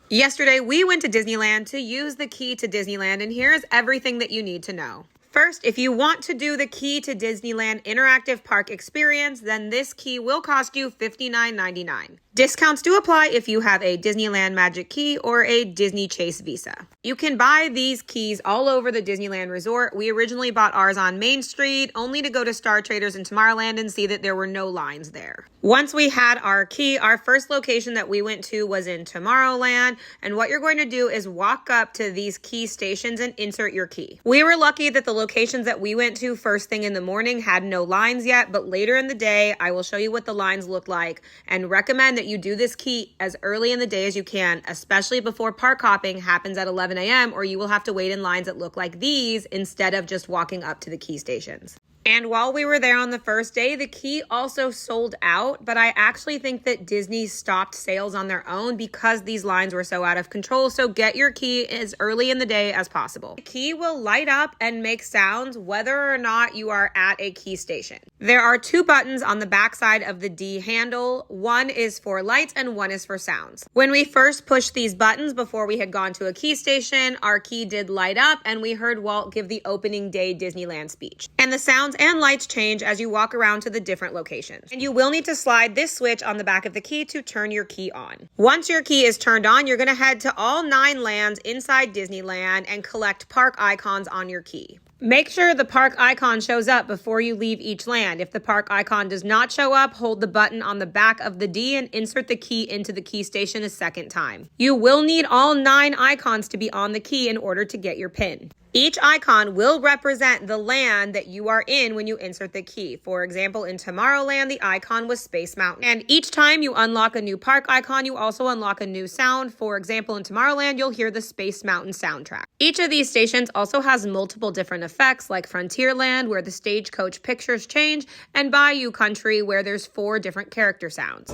Yesterday, we went to Disneyland to use the key to Disneyland, and here's everything that you need to know. First, if you want to do the Key to Disneyland interactive park experience, then this key will cost you $59.99. Discounts do apply if you have a Disneyland Magic Key or a Disney Chase Visa. You can buy these keys all over the Disneyland Resort. We originally bought ours on Main Street, only to go to Star Traders in Tomorrowland and see that there were no lines there. Once we had our key, our first location that we went to was in Tomorrowland, and what you're going to do is walk up to these key stations and insert your key. We were lucky that the locations that we went to first thing in the morning had no lines yet, but later in the day, I will show you what the lines look like and recommend that you do this key as early in the day as you can, especially before park hopping happens at 11 a.m. or you will have to wait in lines that look like these instead of just walking up to the key stations. And while we were there on the first day, the key also sold out, but I actually think that Disney stopped sales on their own because these lines were so out of control, so get your key as early in the day as possible. The key will light up and make sounds whether or not you are at a key station. There are two buttons on the back side of the D handle. One is for lights and one is for sounds. When we first pushed these buttons before we had gone to a key station, our key did light up and we heard Walt give the opening day Disneyland speech. And the sounds and lights change as you walk around to the different locations. And you will need to slide this switch on the back of the key to turn your key on. Once your key is turned on, you're going to head to all 9 lands inside Disneyland and collect park icons on your key. Make sure the park icon shows up before you leave each land. If the park icon does not show up, hold the button on the back of the D and insert the key into the key station a second time. You will need all 9 icons to be on the key in order to get your pin. Each icon will represent the land that you are in when you insert the key. For example, in Tomorrowland, the icon was Space Mountain. And each time you unlock a new park icon, you also unlock a new sound. For example, in Tomorrowland, you'll hear the Space Mountain soundtrack. Each of these stations also has multiple different effects, like Frontierland, where the stagecoach pictures change, and Bayou Country, where there's 4 different character sounds.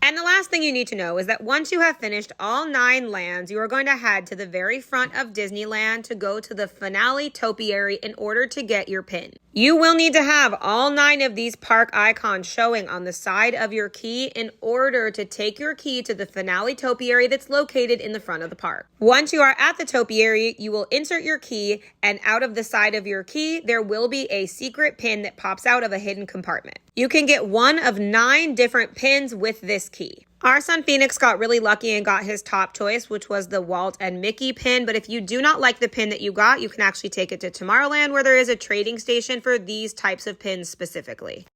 And the last thing you need to know is that once you have finished all 9 lands, you are going to head to the very front of Disneyland to go to the finale topiary in order to get your pin. You will need to have all 9 of these park icons showing on the side of your key in order to take your key to the finale topiary that's located in the front of the park. Once you are at the topiary, you will insert your key, and out of the side of your key, there will be a secret pin that pops out of a hidden compartment. You can get one of 9 different pins with this key. Our son Phoenix got really lucky and got his top choice, which was the Walt and Mickey pin. But if you do not like the pin that you got, you can actually take it to Tomorrowland, where there is a trading station for these types of pins specifically.